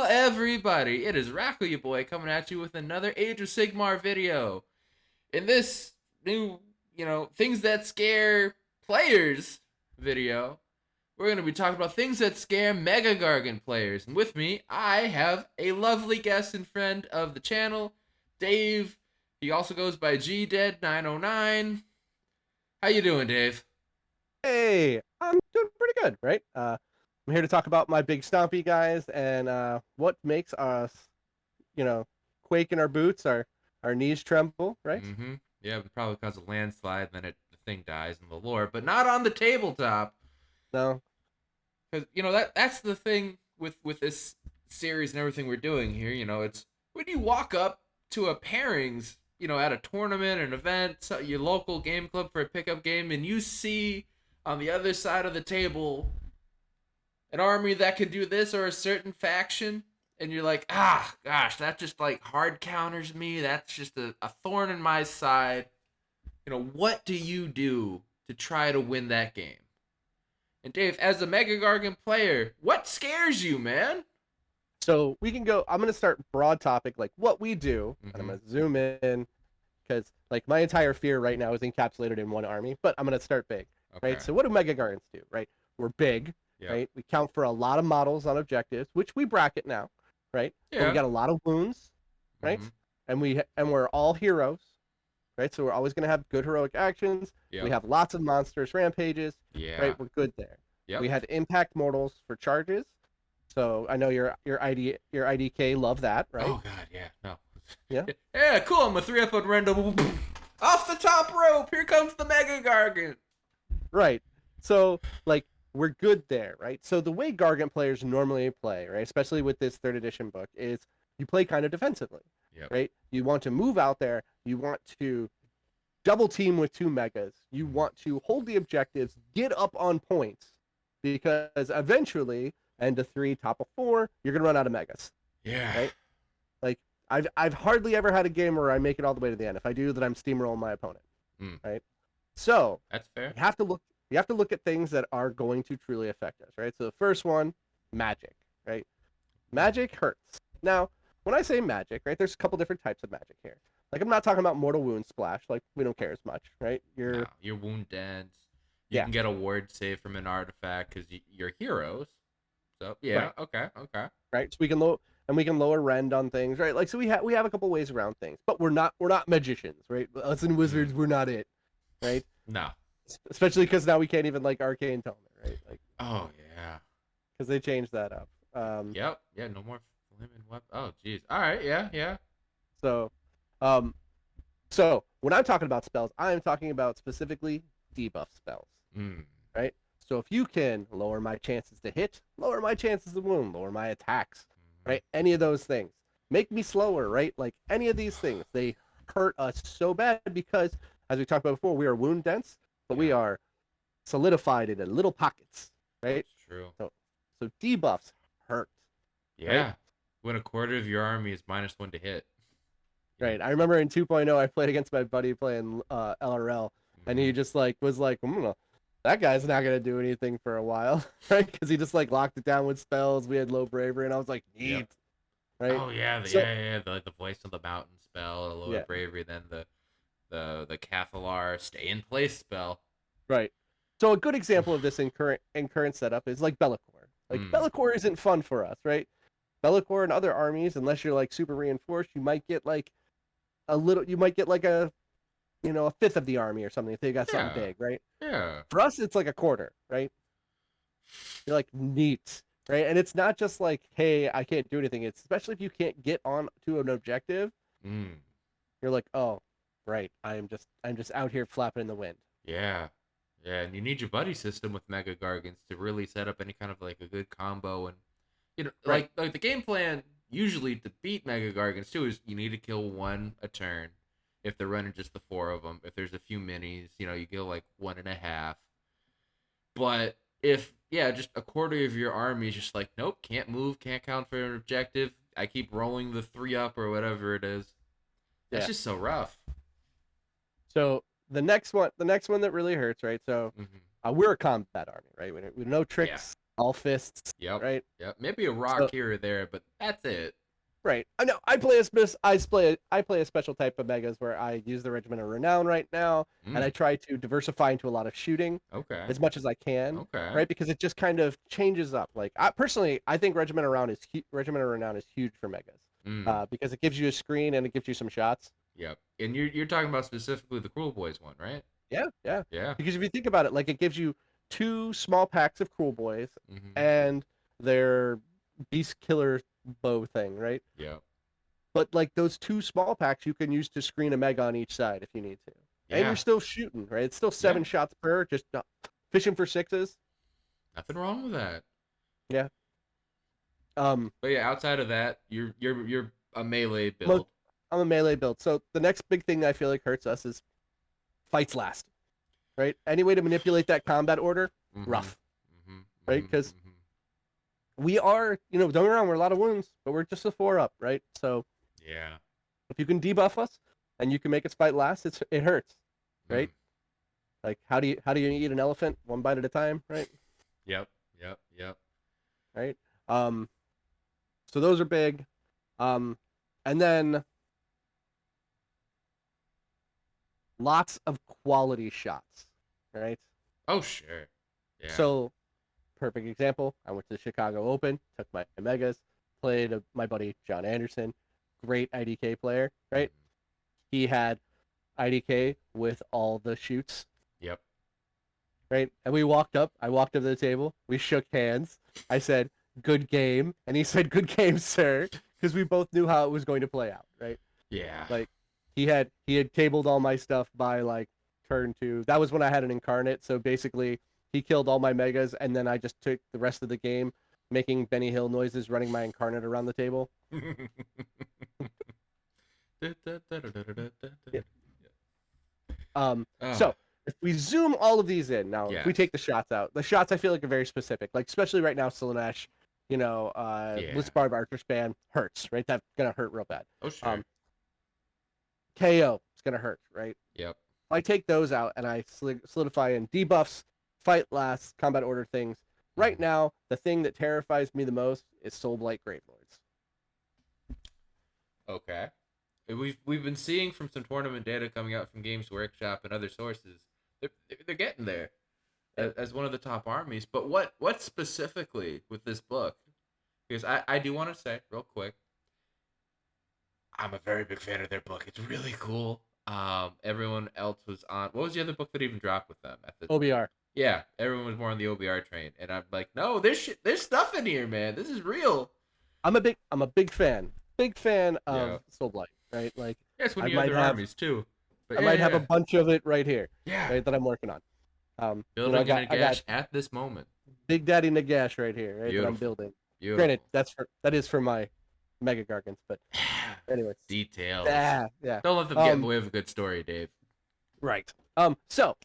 everybody, it is Racco, your boy, coming at you with another Age of Sigmar video. In this new, things that scare players video, we're going to be talking about things that scare Mega Gargant players. And with me, I have a lovely guest and friend of the channel, Dave. He also goes by GDead909. How you doing, Dave? Hey, I'm doing pretty good, right? I'm here to talk about my big stompy guys and what makes us, you know, quake in our boots, our knees tremble, right? Mm-hmm. Yeah, but probably cause a landslide, then the thing dies in the lore, but not on the tabletop. No, Because that's the thing with this series and everything we're doing here. It's when you walk up to a pairings, at a tournament, an event, your local game club for a pickup game, and you see on the other side of the table an army that can do this or a certain faction, and you're like, ah, gosh, that just like hard counters me. That's just a thorn in my side. What do you do to try to win that game? And Dave, as a Mega Gargant player, what scares you, man? so we can go. I'm gonna start broad topic like what we do, and I'm Mm-hmm. gonna zoom in because like my entire fear right now is encapsulated in one army. But I'm gonna start big, right? Okay. So what do Mega Guardians do, right? We're big, Yep. right? We count for a lot of models on objectives, which we bracket now, right? But we Yeah. got a lot of wounds, right? Mm-hmm. And we're all heroes, right? So we're always going to have good heroic actions. We Yep. have lots of monsters, rampages, Yeah. right? We're good there. We Yep. have impact mortals for charges. So I know your IDK love that, right? Oh God, yeah. No. Yeah. Yeah, cool. I'm a 3-up on random. Off the top rope. Here comes the Mega Gargant. Right. So like we're good there, right? So the way Gargant players normally play, right, especially with this third edition book, is you play kind of defensively, Yep. right? You want to move out there, you want to double team with two megas. You want to hold the objectives, get up on points, because eventually, end of three, top of four, you're gonna run out of megas, Yeah. right? Like I've hardly ever had a game where I make it all the way to the end. If I do, then I'm steamrolling my opponent, Mm. right? So That's fair. you have to look at things that are going to truly affect us, right? So the first one, magic, right? Magic hurts. Now, when I say magic, right, there's a couple different types of magic here. Like I'm not talking about mortal wound splash, like we don't care as much, right? No, you're wound dense. You Yeah, can get a ward save from an artifact because you're heroes. So yeah. right, Okay. Okay. right. So we can lower rend on things, right? Like so we have a couple ways around things, but we're not magicians, right? Us and Mm. wizards, we're not it, right? No. Especially because now we can't even like arcane tone it, right? Like Oh yeah. because they changed that up. Yep. Yeah. No more flaming weapon. Oh jeez. All right. Yeah. Yeah. So, um, so when I'm talking about spells, I am talking about specifically debuff spells, Mm. right? So if you can lower my chances to hit, lower my chances to wound, lower my attacks, Mm-hmm. right? Any of those things. Make me slower, right? Like any of these things, they hurt us so bad because, as we talked about before, we are wound dense, but we Yeah. are solidified into little pockets, right? That's true. So debuffs hurt, right? Yeah. When a quarter of your army is -1 to hit. Right. I remember in 2.0, I played against my buddy playing LRL, and he Mm-hmm. just like was like, that guy's not gonna do anything for a while, right? Because he just like locked it down with spells. We had low bravery, and I was like, Yep. neat, right? Oh yeah, So the voice of the mountain spell, the lower yeah, bravery, then the Cathalar stay in place spell. right. So a good example of this in current setup is like Be'lakor. Like Mm. Be'lakor isn't fun for us, right? Be'lakor and other armies, unless you're like super reinforced, you might get like you might get like a fifth of the army or something if they got something Yeah. big, right? Yeah. For us, it's like a quarter, right? You're like neat, right? And it's not just like, hey, I can't do anything. It's especially if you can't get on to an objective, Mm. you're like, oh, right. I'm just out here flapping in the wind. Yeah. Yeah, and you need your buddy system with Mega Gargants to really set up any kind of like a good combo, and Right. like the game plan usually to beat Mega Gargants too is you need to kill one a turn. If they're running just the four of them, if there's a few minis, you kill like 1.5. But if just a quarter of your army is just like, nope, can't move, can't count for an objective. I keep rolling the 3-up or whatever it is. That's Yeah. just so rough. So the next one that really hurts, right? So Mm-hmm. we're a combat army, right? We know Yeah. tricks all fists, Yep. right? Yep. Maybe a rock So here or there, but that's it. right. I know I play a special type of megas where I use the Regiment of Renown right now, and I Mm. try to diversify into a lot of shooting Okay. as much as I can, Okay. right? Because it just kind of changes up. Like I personally, I think Regiment of Renown is huge for megas, Mm. because it gives you a screen and it gives you some shots. Yep. And you're talking about specifically the Cruel Boys one, right? Yeah, yeah. Yeah. Because if you think about it, like it gives you two small packs of Cruel Boys Mm-hmm. and their Beast Killer bow thing, right? Yep. But like those two small packs you can use to screen a mega on each side if you need to. And you're Yeah. still shooting, right? It's still Yeah. 7 shots per, just fishing for sixes. Nothing wrong with that. Yeah. Um, But yeah, outside of that, you're a melee I'm a, build. I'm a melee build. So the next big thing I feel like hurts us is fights last, right? Any way to manipulate that combat order, Mm-hmm. rough, Mm-hmm. right? Mm-hmm. Because Mm-hmm. we are, don't get me wrong, we're a lot of wounds, but we're just a 4-up, right? So Yeah. if you can debuff us and you can make us fight last, it hurts, Mm. right? Like how do you eat an elephant one bite at a time, right? Yep. Yep. Yep. Right. Um, so those are big. And then lots of quality shots, right? Oh sure. Yeah. So perfect example. I went to the Chicago Open, took my megas, played my buddy John Anderson, great IDK player, right? Mm. He had IDK with all the shoots, Yep. right? And I walked up to the table, we shook hands. I said, "Good game," and he said, "Good game, sir," because we both knew how it was going to play out, right? Yeah. Like he had tabled all my stuff by like turn 2. That was when I had an incarnate, so basically he killed all my megas, and then I just took the rest of the game making Benny Hill noises, running my incarnate around the table. Yeah. Oh, So if we zoom all of these in now, if we yes. take the shots out, the shots I feel like are very specific. Like especially right now, Slanesh, Yeah. Blitzbarb Archer Span hurts, right? That's gonna hurt real bad. Oh sure. Um, KO is gonna hurt, right? Yep. I take those out and I solidify in debuffs, fight last, combat order things. Right Mhm. now, the thing that terrifies me the most is Soulblight Gravelords. Okay. We've been seeing from some tournament data coming out from Games Workshop and other sources. They're getting there Yep. as one of the top armies. But what specifically with this book? Because I do want to say real quick, I'm a very big fan of their book. It's really cool. Everyone else was on. What was the other book that even dropped with them at the? OBR. Yeah, everyone was more on the OBR train, and I'm like, no, there's stuff in here, man. This is real. I'm a big fan. Big fan Yeah, of Soulblight, right? Like yeah, it's one I of your might other have armies too. But I yeah, might have a yeah, bunch of it right here, yeah. right, that I'm working on. I Building in a got gash at this moment. Big Daddy Nagash right here, right, that I'm Beautiful, building. Granted, beautiful. that is for my Mega Gargants, but anyways. Details. Yeah. Don't let them get in the way of a good story, Dave. Right. So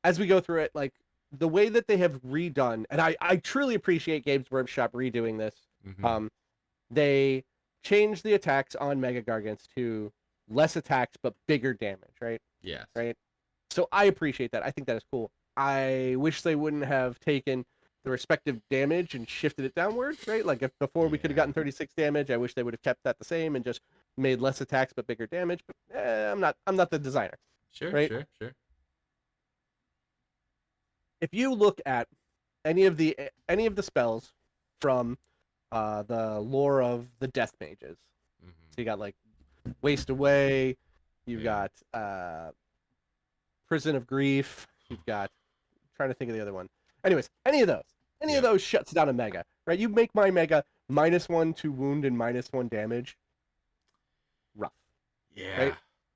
as we go through it, like the way that they have redone, and I truly appreciate Games Workshop redoing this. Mm-hmm. They changed the attacks on Mega Gargants to less attacks but bigger damage, right? Yes. Right. So I appreciate that. I think that is cool. I wish they wouldn't have taken the respective damage and shifted it downward, right? Like if before we could have Yeah. gotten 36 damage, I wish they would have kept that the same and just made less attacks but bigger damage. But I'm not the designer, Sure, right? sure, sure. If you look at any of the spells from the lore of the Death Mages, Mm-hmm. so you got like Waste Away, you've Yeah. got Prison of Grief, you've got trying to think of the other one. Anyways, any of Yeah. those shuts down a mega, right? You make my mega -1 to wound and -1 damage, rough. Yeah. Right?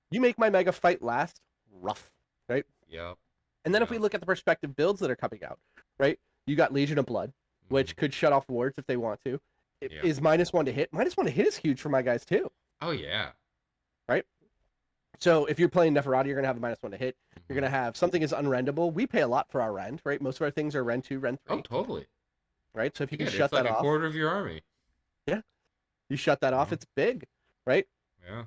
You make my mega fight last, rough, right? Yep. And then if we Yep. look at the perspective builds that are coming out, right? You got Legion of Blood, which could shut off wards if they want to. It Yep. is -1 to hit. -1 to hit is huge for my guys too, Oh yeah. right? So if you're playing Neferati, you're gonna have a -1 to hit. You're Mhm. gonna have something is unrendable. We pay a lot for our rend, right? Most of our things are rend 2, rend 3, Oh totally. right? So if you can Yeah, shut it's like that a off, quarter of your army. yeah, you shut that off, Yeah. it's big, right? Yeah.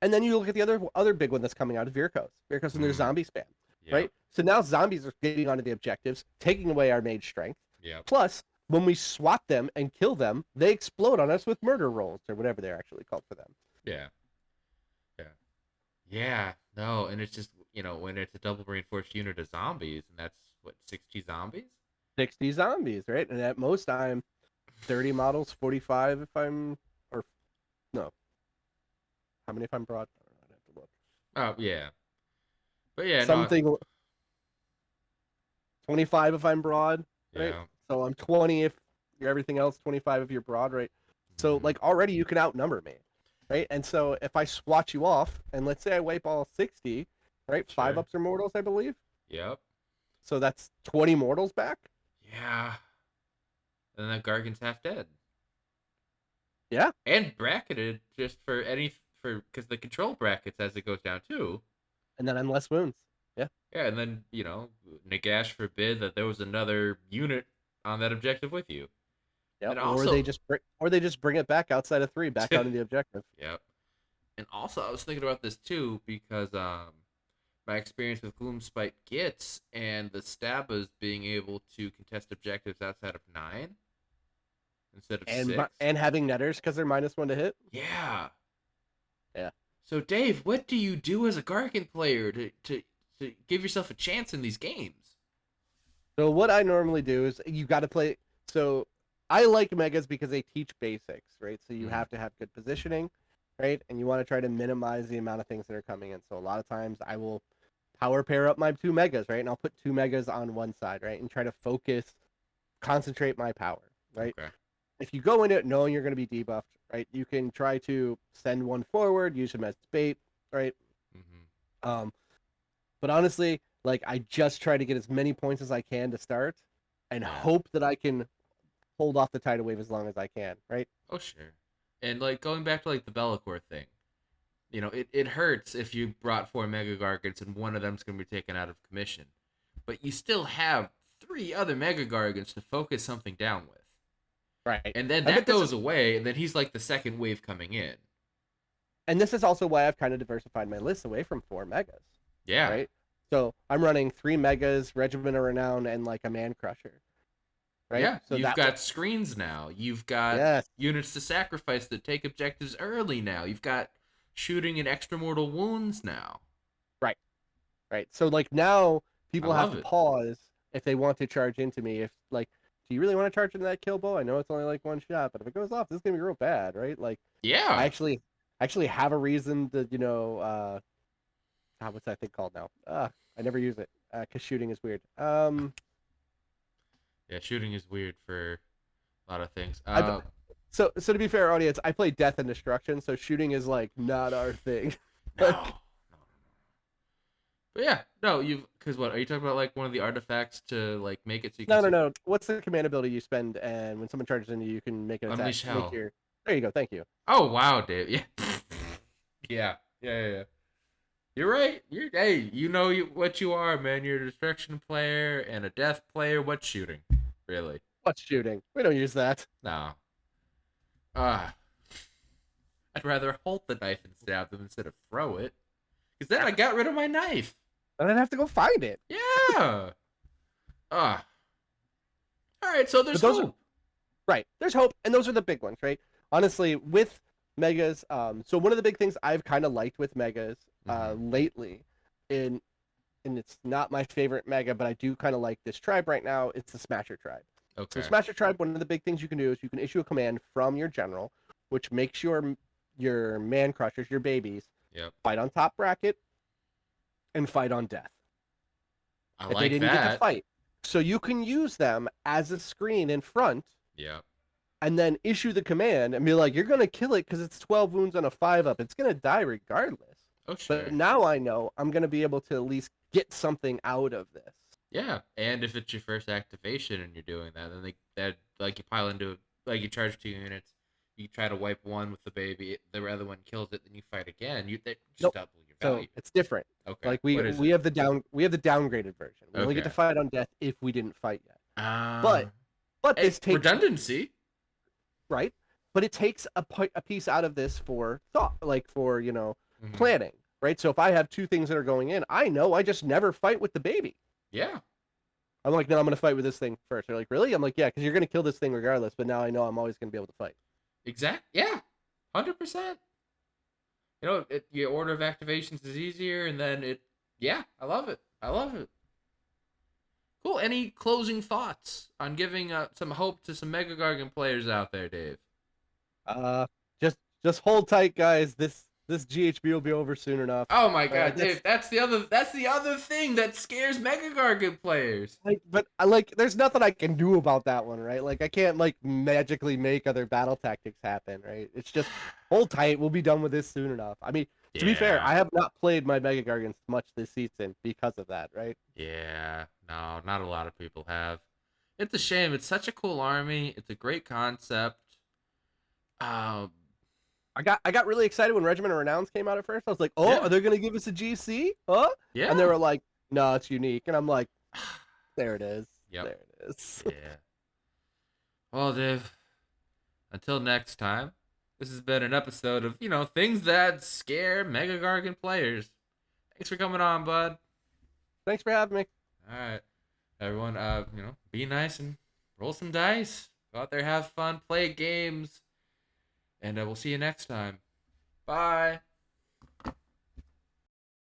And then you look at the other big one that's coming out is Virkos. Virkos and their Mm. zombie spam, Yep. right? So now zombies are getting onto the objectives, taking away our mage strength, Yep. Plus, when we swat them and kill them, they explode on us with murder rolls or whatever they're actually called for them. Yeah. Yeah. Yeah. No, and it's just when it's a double reinforced unit of zombies, and that's what 60 zombies. 60 zombies, right? And at most, I'm 30 models, 45 if I'm, or no, how many if I'm broad? I don't know, I'd have to look. Oh yeah, but yeah, no, Something 25 if I'm broad, right? yeah. So I'm 20 if you're everything else, 25 if you're broad, right? So Mhm. like already you can outnumber me, right? And so if I swat you off, and let's say I wipe all 60, right? Five Sure. ups are mortals, I believe. Yep. So that's 20 mortals back. Yeah. And then Gargant's half dead Yeah, and bracketed just for because the control brackets as it goes down too. and then I'm less wounds. Yeah, Yeah, and then Nagash forbid that there was another unit on that objective with you, yeah. and also, Or they just bring it back outside of 3, back onto the objective. yep. And also, I was thinking about this too because my experience with Gloomspite Gits and the Stabas being able to contest objectives outside of 9 instead of 6. And having netters because they're -1 to hit. Yeah. Yeah. So Dave, what do you do as a Gargant player to give yourself a chance in these games? So what I normally do is you got to play. So I like megas because they teach basics, right? So you Mm. have to have good positioning, right? And you want to try to minimize the amount of things that are coming in. So a lot of times I will power pair up my 2 megas, right? And I'll put 2 megas on one side, right? And try to concentrate my power, right? Okay. If you go into it knowing you're going to be debuffed, right? You can try to send one forward, use him as bait, right? Mm-hmm. Um, but honestly, like I just try to get as many points as I can to start, and Yeah. hope that I can hold off the tidal wave as long as I can, right? Oh sure. And like going back to like the Bellicor thing, it hurts if you brought 4 Mega Gargants and one of them's gonna be taken out of commission, but you still have 3 other Mega Gargants to focus something down with, Right. and then I that bet this goes is, away, and then he's like the second wave coming in. and this is also why I've kind of diversified my list away from 4 megas, Yeah. right? So I'm running 3 megas, Regiment of Renown, and like a Man Crusher, right? Yeah, So you've that got screens now. You've got yes, units to sacrifice that take objectives early now. You've got shooting and extra mortal wounds now. right, right. So like now I people have love to it. pause if they want to charge into me. If like, do you really want to charge into that kill bow? I know it's only like one shot, but if it goes off, this is gonna be real bad, right? Like I Yeah. actually have a reason to, what's that thing called now? I never use it because shooting is weird. Yeah, shooting is weird for a lot of things. I so to be fair, audience, I play Death and Destruction, so shooting is like not our thing. No. Like, No. But yeah, no, because what are you talking about? Like one of the artifacts to like make it so you can no. What's the command ability you spend, and when someone charges into you, you can make an attack. unleash Make hell. your There you go. Thank you. Oh wow, Dave. Yeah. Yeah. You're right. You know what you are, man. You're a destruction player and a death player. What's shooting? Really? What's shooting? We don't use that. No. Ah. I'd rather hold the knife and stab them instead of throw it. Because then I got rid of my knife. And I'd have to go find it. Yeah. Ah. All right, so there's But those are hope. right. There's hope, and those are the big ones, right? Honestly, with megas, so one of the big things I've kind of liked with megas lately, in and it's not my favorite mega, but I do kind of like this tribe right now. It's the Smasher tribe. So Okay. Smasher tribe, one of the big things you can do is you can issue a command from your general, which makes your man crushers, your babies, Yep. fight on top bracket and fight on death. I If they like didn't get to that. fight, so you can use them as a screen in front Yep. and then issue the command and be like, you're going to kill it because it's 12 wounds on a 5-up. It's going to die regardless. Oh But sure. now I know I'm going to be able to at least get something out of this. Yeah, and if it's your first activation and you're doing that, then that like you pile into like you charge 2 units, you try to wipe one with the baby, the other one kills it, then you fight again. That just Nope. double your So value. it's different. Okay, Like what is we it? have the downgraded version. We only get to Okay. fight on death if we didn't fight yet. Uh, But hey, this takes redundancy. right. But it takes a piece out of this for thought, like for Mm-hmm. planning, right? So if I have two things that are going in, I know I just never fight with the baby. Yeah. I'm like, no, I'm gonna fight with this thing first. They're like, really? I'm like, yeah, because you're gonna kill this thing regardless. But now I know I'm always gonna be able to fight. Yeah, 100%. You know, your order of activations is easier, and then yeah, I love it. I love it. Cool. Any closing thoughts on giving some hope to some Mega Gargant players out there, Dave? Uh, just hold tight, guys. This GHB will be over soon enough. Oh my I God, guess Dave, that's the other thing that scares Mega Gargant players. but I like there's nothing I can do about that one, right? Like I can't like magically make other battle tactics happen, right? It's just hold tight. We'll be done with this soon enough. I mean, to be fair, Yeah. I have not played my Mega Gargants much this season because of that, right? Yeah. No, not a lot of people have. It's a shame. It's such a cool army. It's a great concept. Um, I got really excited when Regiment of Renowns came out at first. I was like, oh, yeah. are they gonna give us a GC? Huh? And they Yeah. were like, no, it's unique. And I'm like, there it is. Yep. There it is. Yeah. Well, Dave, until next time, this has been an episode of, things that scare Mega Gargant players. Thanks for coming on, bud. Thanks for having me. All right. Everyone, be nice and roll some dice. Go out there, have fun, play games, and we'll see you next time. Bye.